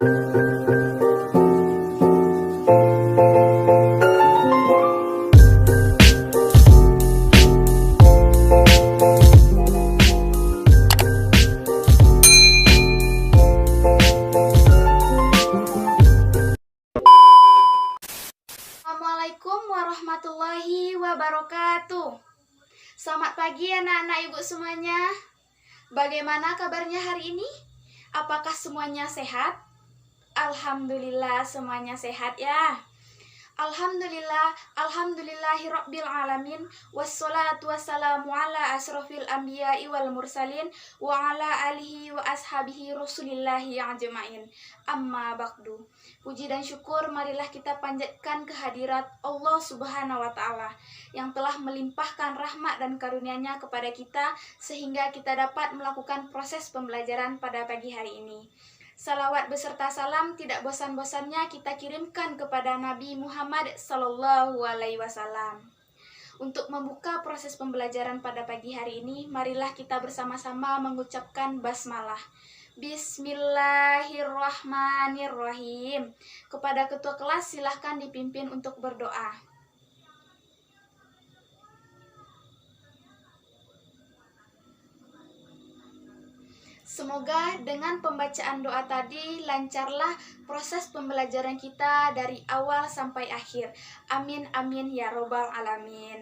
Assalamualaikum warahmatullahi wabarakatuh. Selamat pagi anak-anak ibu semuanya. Bagaimana kabarnya hari ini? Apakah semuanya sehat? Alhamdulillah semuanya sehat ya. Alhamdulillahirabbil alamin, wassalatu wassalamu ala asrofil anbiya'i wal mursalin wa ala alihi wa ashabihi rasulillahi ajmain. Amma ba'du. Puji dan syukur marilah kita panjatkan kehadirat Allah Subhanahu wa taala yang telah melimpahkan rahmat dan karunia-Nya kepada kita sehingga kita dapat melakukan proses pembelajaran pada pagi hari ini. Salawat beserta salam tidak bosan-bosannya kita kirimkan kepada Nabi Muhammad Sallallahu Alaihi Wasallam. Untuk membuka proses pembelajaran pada pagi hari ini, marilah kita bersama-sama mengucapkan basmalah. Bismillahirrahmanirrahim. Kepada ketua kelas silahkan dipimpin untuk berdoa. Semoga dengan pembacaan doa tadi lancarlah proses pembelajaran kita dari awal sampai akhir. Amin amin ya robbal alamin.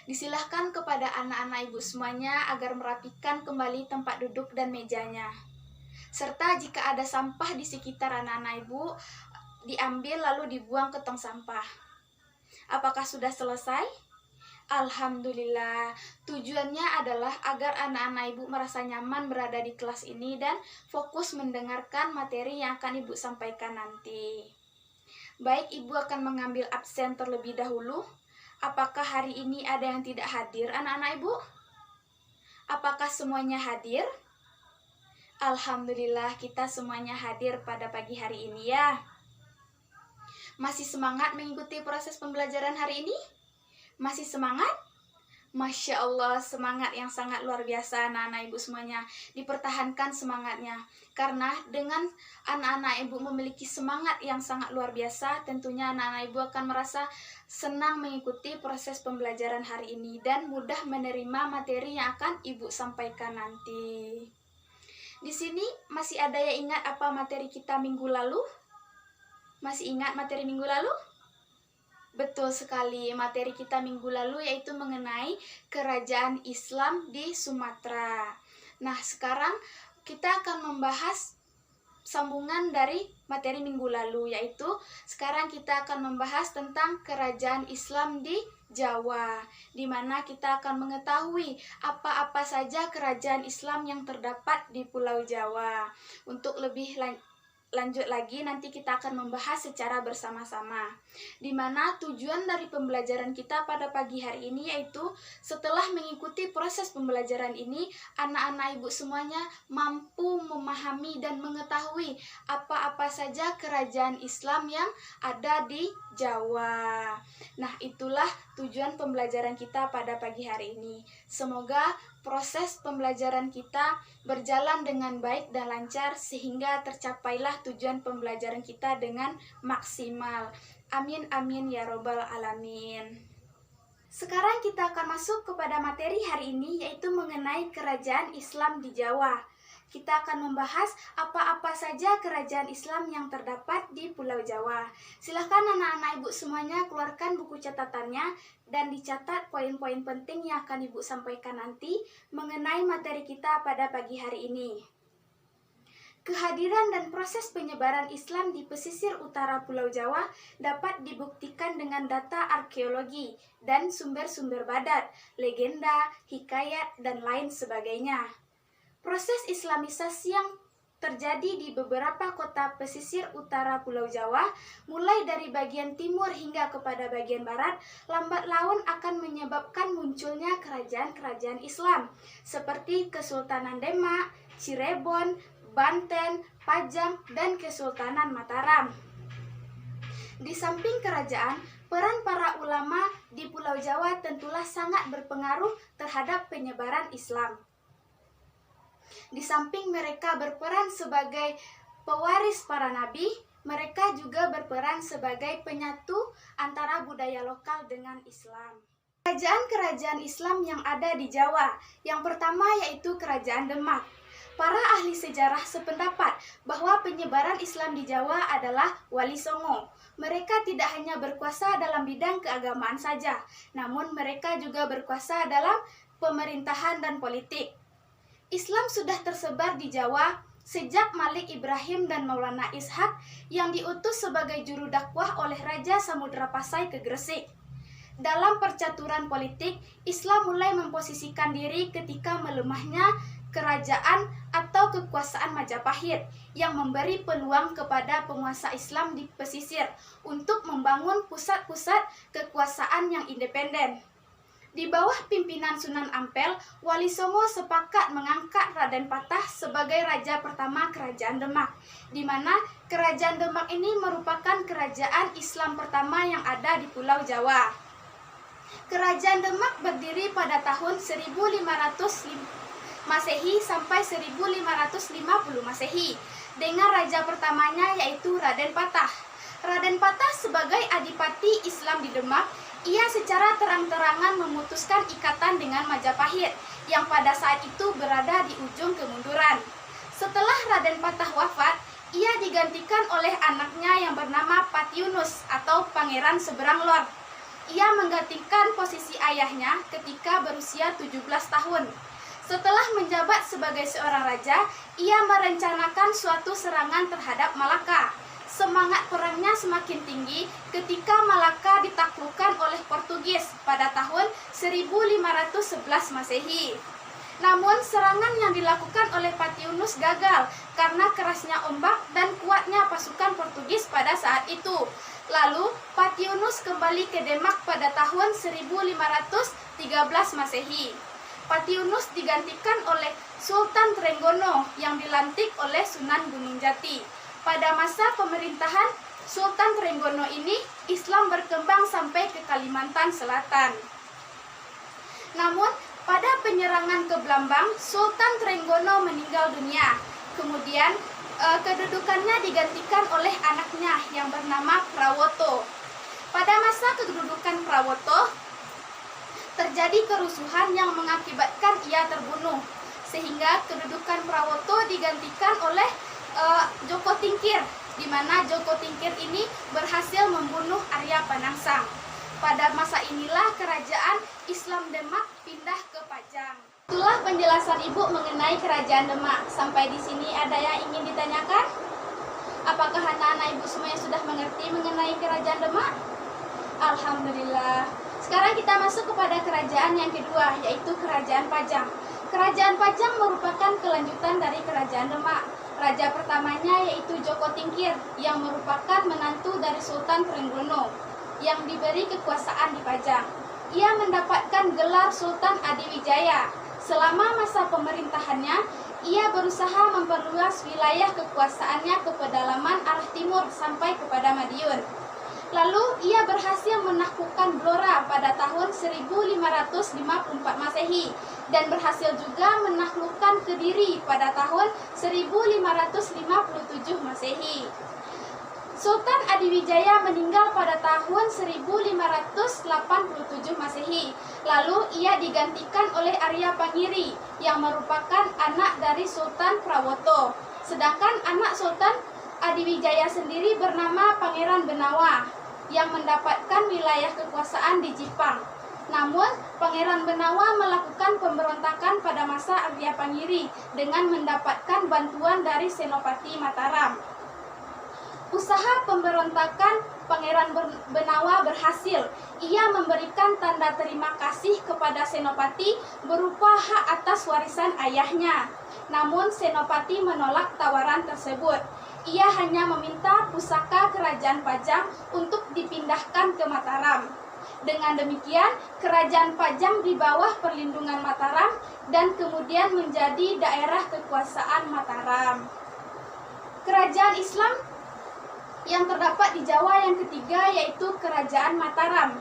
Disilahkan kepada anak-anak ibu semuanya agar merapikan kembali tempat duduk dan mejanya. Serta jika ada sampah di sekitar anak-anak ibu, diambil lalu dibuang ke tong sampah. Apakah sudah selesai? Alhamdulillah, tujuannya adalah agar anak-anak ibu merasa nyaman berada di kelas ini dan fokus mendengarkan materi yang akan ibu sampaikan nanti. Baik, ibu akan mengambil absen terlebih dahulu. Apakah hari ini ada yang tidak hadir anak-anak ibu? Apakah semuanya hadir? Alhamdulillah, kita semuanya hadir pada pagi hari ini ya. Masih semangat mengikuti proses pembelajaran hari ini? Masih semangat? Masya Allah, semangat yang sangat luar biasa anak-anak ibu semuanya. Dipertahankan semangatnya. Karena dengan anak-anak ibu memiliki semangat yang sangat luar biasa, tentunya anak-anak ibu akan merasa senang mengikuti proses pembelajaran hari ini dan mudah menerima materi yang akan ibu sampaikan nanti. Di sini masih ada yang ingat apa materi kita minggu lalu? Masih ingat materi minggu lalu? Betul sekali, materi kita minggu lalu yaitu mengenai kerajaan Islam di Sumatera. Nah, sekarang kita akan membahas sambungan dari materi minggu lalu, yaitu sekarang kita akan membahas tentang kerajaan Islam di Jawa, di mana kita akan mengetahui apa-apa saja kerajaan Islam yang terdapat di Pulau Jawa. Untuk lebih lanjut lagi nanti kita akan membahas secara bersama-sama, di mana tujuan dari pembelajaran kita pada pagi hari ini yaitu setelah mengikuti proses pembelajaran ini, anak-anak ibu semuanya mampu memahami dan mengetahui apa-apa saja kerajaan Islam yang ada di Jawa. Nah, itulah tujuan pembelajaran kita pada pagi hari ini. Semoga proses pembelajaran kita berjalan dengan baik dan lancar sehingga tercapailah tujuan pembelajaran kita dengan maksimal. Amin amin ya robbal alamin. Sekarang kita akan masuk kepada materi hari ini yaitu mengenai kerajaan Islam di Jawa. Kita akan membahas apa-apa saja kerajaan Islam yang terdapat di Pulau Jawa. Silahkan anak-anak ibu semuanya keluarkan buku catatannya dan dicatat poin-poin penting yang akan ibu sampaikan nanti mengenai materi kita pada pagi hari ini. Kehadiran dan proses penyebaran Islam di pesisir utara Pulau Jawa dapat dibuktikan dengan data arkeologi dan sumber-sumber badat, legenda, hikayat, dan lain sebagainya. Proses islamisasi yang terjadi di beberapa kota pesisir utara Pulau Jawa, mulai dari bagian timur hingga kepada bagian barat, lambat laun akan menyebabkan munculnya kerajaan-kerajaan Islam, seperti Kesultanan Demak, Cirebon, Banten, Pajang, dan Kesultanan Mataram. Di samping kerajaan, peran para ulama di Pulau Jawa tentulah sangat berpengaruh terhadap penyebaran Islam. Di samping mereka berperan sebagai pewaris para nabi, mereka juga berperan sebagai penyatu antara budaya lokal dengan Islam. Kerajaan-kerajaan Islam yang ada di Jawa, yang pertama yaitu Kerajaan Demak. Para ahli sejarah sependapat bahwa penyebaran Islam di Jawa adalah Wali Songo. Mereka tidak hanya berkuasa dalam bidang keagamaan saja, namun mereka juga berkuasa dalam pemerintahan dan politik. Islam sudah tersebar di Jawa sejak Malik Ibrahim dan Maulana Ishak yang diutus sebagai juru dakwah oleh Raja Samudra Pasai ke Gresik. Dalam percaturan politik, Islam mulai memposisikan diri ketika melemahnya kerajaan atau kekuasaan Majapahit yang memberi peluang kepada penguasa Islam di pesisir untuk membangun pusat-pusat kekuasaan yang independen. Di bawah pimpinan Sunan Ampel, Wali Songo sepakat mengangkat Raden Patah sebagai raja pertama Kerajaan Demak, di mana Kerajaan Demak ini merupakan kerajaan Islam pertama yang ada di Pulau Jawa. Kerajaan Demak berdiri pada tahun 1500 Masehi sampai 1550 Masehi, dengan raja pertamanya yaitu Raden Patah. Raden Patah sebagai adipati Islam di Demak, ia secara terang-terangan memutuskan ikatan dengan Majapahit yang pada saat itu berada di ujung kemunduran. Setelah Raden Patah wafat, ia digantikan oleh anaknya yang bernama Patiunus atau Pangeran Seberang Lor. Ia menggantikan posisi ayahnya ketika berusia 17 tahun. Setelah menjabat sebagai seorang raja, ia merencanakan suatu serangan terhadap Malaka. Semangat perangnya semakin tinggi ketika Malaka ditaklukkan oleh Portugis pada tahun 1511 Masehi. Namun serangan yang dilakukan oleh Patiunus gagal karena kerasnya ombak dan kuatnya pasukan Portugis pada saat itu. Lalu Patiunus kembali ke Demak pada tahun 1513 Masehi. Patiunus digantikan oleh Sultan Trenggono yang dilantik oleh Sunan Gunung Jati. Pada masa pemerintahan Sultan Trenggono ini, Islam berkembang sampai ke Kalimantan Selatan. Namun, pada penyerangan ke Blambang, Sultan Trenggono meninggal dunia. Kemudian, kedudukannya digantikan oleh anaknya yang bernama Prawoto. Pada masa kedudukan Prawoto, terjadi kerusuhan yang mengakibatkan ia terbunuh, sehingga kedudukan Prawoto digantikan oleh Joko Tingkir, di mana Joko Tingkir ini berhasil membunuh Arya Panangsang. Pada masa inilah kerajaan Islam Demak pindah ke Pajang. Itulah penjelasan Ibu mengenai Kerajaan Demak. Sampai di sini ada yang ingin ditanyakan? Apakah anak-anak Ibu semuanya sudah mengerti mengenai Kerajaan Demak? Alhamdulillah. Sekarang kita masuk kepada kerajaan yang kedua, yaitu Kerajaan Pajang. Kerajaan Pajang merupakan kelanjutan dari Kerajaan Demak. Raja pertamanya yaitu Joko Tingkir yang merupakan menantu dari Sultan Trenggono yang diberi kekuasaan di Pajang. Ia mendapatkan gelar Sultan Adiwijaya. Selama masa pemerintahannya, ia berusaha memperluas wilayah kekuasaannya ke pedalaman arah timur sampai kepada Madiun. Lalu ia berhasil menaklukkan Blora pada tahun 1554 Masehi dan berhasil juga menaklukkan Kediri pada tahun 1557 Masehi. Sultan Adiwijaya meninggal pada tahun 1587 Masehi. Lalu ia digantikan oleh Arya Pangiri yang merupakan anak dari Sultan Prawoto. Sedangkan anak Sultan Adiwijaya sendiri bernama Pangeran Benawa yang mendapatkan wilayah kekuasaan di Jipang. Namun, Pangeran Benawa melakukan pemberontakan pada masa Arya Pangiri dengan mendapatkan bantuan dari Senopati Mataram. Usaha pemberontakan Pangeran Benawa berhasil. Ia memberikan tanda terima kasih kepada Senopati berupa hak atas warisan ayahnya. Namun, Senopati menolak tawaran tersebut. Ia hanya meminta pusaka Kerajaan Pajang untuk dipindahkan ke Mataram. Dengan demikian, Kerajaan Pajang di bawah perlindungan Mataram dan kemudian menjadi daerah kekuasaan Mataram. Kerajaan Islam yang terdapat di Jawa yang ketiga yaitu Kerajaan Mataram.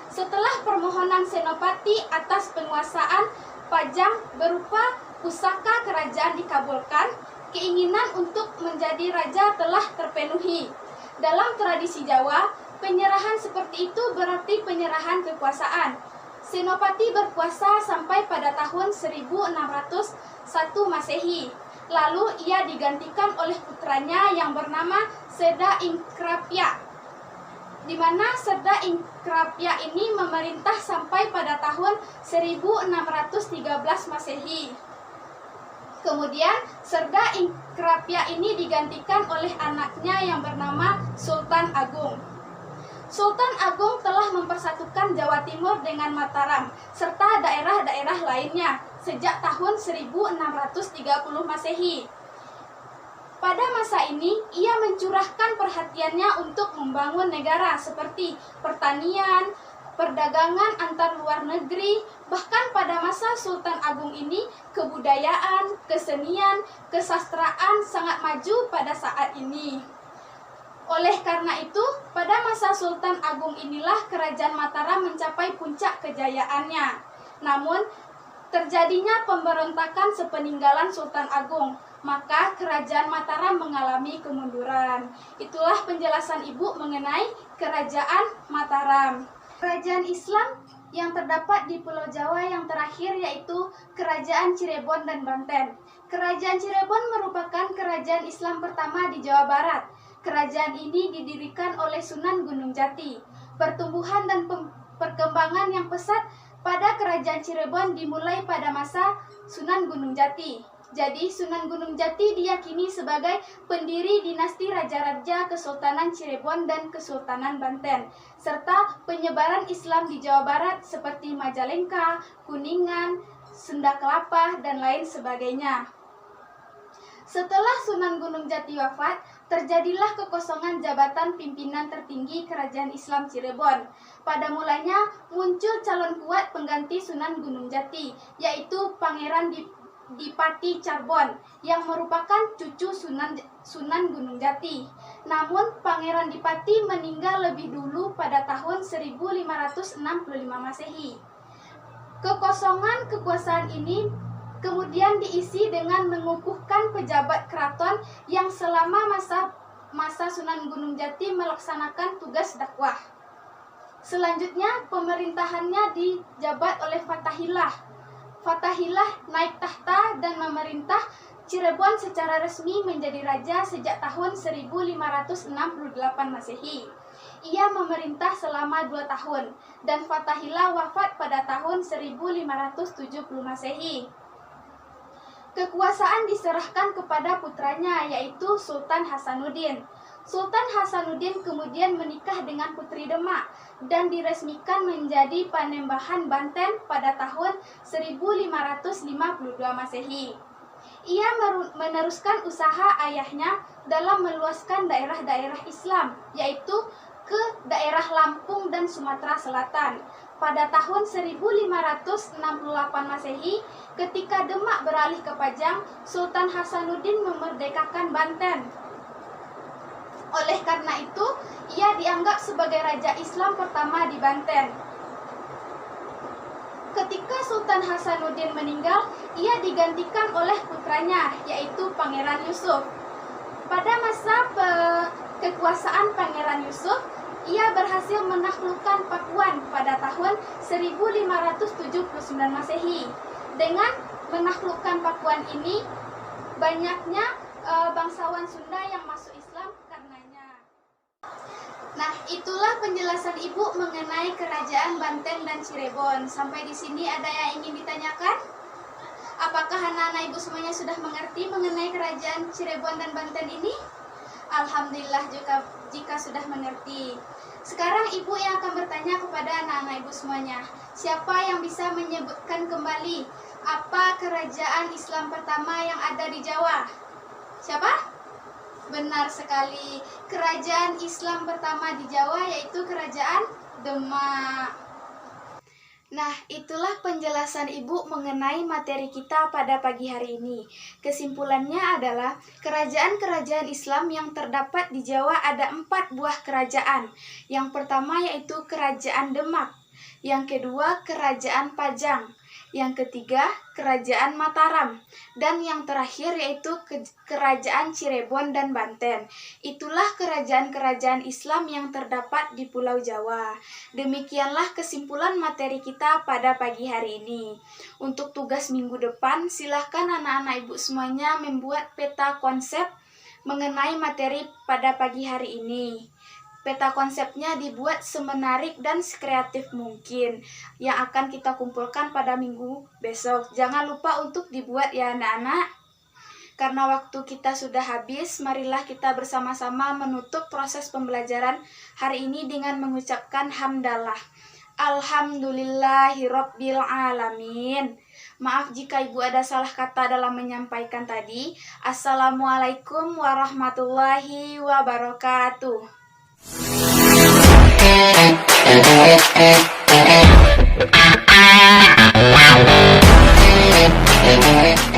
Setelah permohonan Senopati atas penguasaan Pajang berupa pusaka kerajaan dikabulkan, keinginan untuk menjadi raja telah terpenuhi. Dalam tradisi Jawa, penyerahan seperti itu berarti penyerahan kekuasaan. Senopati berkuasa sampai pada tahun 1601 Masehi. Lalu ia digantikan oleh putranya yang bernama Seda Ingkrapya, di mana Seda Ingkrapya ini memerintah sampai pada tahun 1613 Masehi. Kemudian Seda Ingkrapya ini digantikan oleh anaknya yang bernama Sultan Agung. Sultan Agung telah mempersatukan Jawa Timur dengan Mataram serta daerah-daerah lainnya sejak tahun 1630 Masehi. Pada masa ini, ia mencurahkan perhatiannya untuk membangun negara seperti pertanian, perdagangan antar luar negeri, bahkan pada masa Sultan Agung ini, kebudayaan, kesenian, kesastraan sangat maju pada saat ini. Oleh karena itu, pada masa Sultan Agung inilah Kerajaan Mataram mencapai puncak kejayaannya. Namun, terjadinya pemberontakan sepeninggalan Sultan Agung, maka Kerajaan Mataram mengalami kemunduran. Itulah penjelasan Ibu mengenai Kerajaan Mataram. Kerajaan Islam yang terdapat di Pulau Jawa yang terakhir yaitu Kerajaan Cirebon dan Banten. Kerajaan Cirebon merupakan kerajaan Islam pertama di Jawa Barat. Kerajaan ini didirikan oleh Sunan Gunung Jati. Pertumbuhan dan perkembangan yang pesat pada Kerajaan Cirebon dimulai pada masa Sunan Gunung Jati. Jadi Sunan Gunung Jati diyakini sebagai pendiri dinasti Raja-Raja Kesultanan Cirebon dan Kesultanan Banten, serta penyebaran Islam di Jawa Barat seperti Majalengka, Kuningan, Sunda Kelapa, dan lain sebagainya. Setelah Sunan Gunung Jati wafat, terjadilah kekosongan jabatan pimpinan tertinggi Kerajaan Islam Cirebon. Pada mulanya muncul calon kuat pengganti Sunan Gunung Jati, yaitu Pangeran Dipati Carbon, yang merupakan cucu Sunan Gunung Jati. Namun Pangeran Dipati meninggal lebih dulu pada tahun 1565 Masehi. Kekosongan kekuasaan ini kemudian diisi dengan mengukuhkan pejabat keraton yang selama masa Sunan Gunung Jati melaksanakan tugas dakwah. Selanjutnya pemerintahannya dijabat oleh Fatahillah. Fatahillah naik tahta dan memerintah Cirebon secara resmi menjadi raja sejak tahun 1568 Masehi. Ia memerintah selama 2 tahun dan Fatahillah wafat pada tahun 1570 Masehi. Kekuasaan diserahkan kepada putranya yaitu Sultan Hasanuddin. Sultan Hasanuddin kemudian menikah dengan Putri Demak dan diresmikan menjadi Panembahan Banten pada tahun 1552 Masehi. Ia meneruskan usaha ayahnya dalam meluaskan daerah-daerah Islam, yaitu ke daerah Lampung dan Sumatera Selatan. Pada tahun 1568 Masehi, ketika Demak beralih ke Pajang, Sultan Hasanuddin memerdekakan Banten. Oleh karena itu, ia dianggap sebagai raja Islam pertama di Banten. Ketika Sultan Hasanuddin meninggal, ia digantikan oleh putranya, yaitu Pangeran Yusuf. Pada masa kekuasaan Pangeran Yusuf, ia berhasil menaklukkan Pakuan pada tahun 1579 Masehi. Dengan menaklukkan Pakuan ini, banyaknya bangsawan Sunda yang masuk Islam karenanya. Nah, itulah penjelasan Ibu mengenai Kerajaan Banten dan Cirebon. Sampai di sini ada yang ingin ditanyakan? Apakah anak-anak Ibu semuanya sudah mengerti mengenai Kerajaan Cirebon dan Banten ini? Alhamdulillah jika sudah mengerti. Sekarang Ibu yang akan bertanya kepada anak-anak Ibu semuanya. Siapa yang bisa menyebutkan kembali apa kerajaan Islam pertama yang ada di Jawa? Siapa? Benar sekali. Kerajaan Islam pertama di Jawa yaitu Kerajaan Demak. Nah, itulah penjelasan Ibu mengenai materi kita pada pagi hari ini. Kesimpulannya adalah kerajaan-kerajaan Islam yang terdapat di Jawa ada 4 buah kerajaan. Yang pertama yaitu Kerajaan Demak, yang kedua Kerajaan Pajang, yang ketiga Kerajaan Mataram, dan yang terakhir yaitu Kerajaan Cirebon dan Banten. Itulah kerajaan-kerajaan Islam yang terdapat di Pulau Jawa. Demikianlah kesimpulan materi kita pada pagi hari ini. Untuk tugas minggu depan, silahkan anak-anak ibu semuanya membuat peta konsep mengenai materi pada pagi hari ini. Peta konsepnya dibuat semenarik dan sekreatif mungkin yang akan kita kumpulkan pada minggu besok. Jangan lupa untuk dibuat ya anak-anak. Karena waktu kita sudah habis, marilah kita bersama-sama menutup proses pembelajaran hari ini dengan mengucapkan hamdalah. Alhamdulillahirabbil alamin. Maaf jika ibu ada salah kata dalam menyampaikan tadi. Assalamualaikum warahmatullahi wabarakatuh. Wow.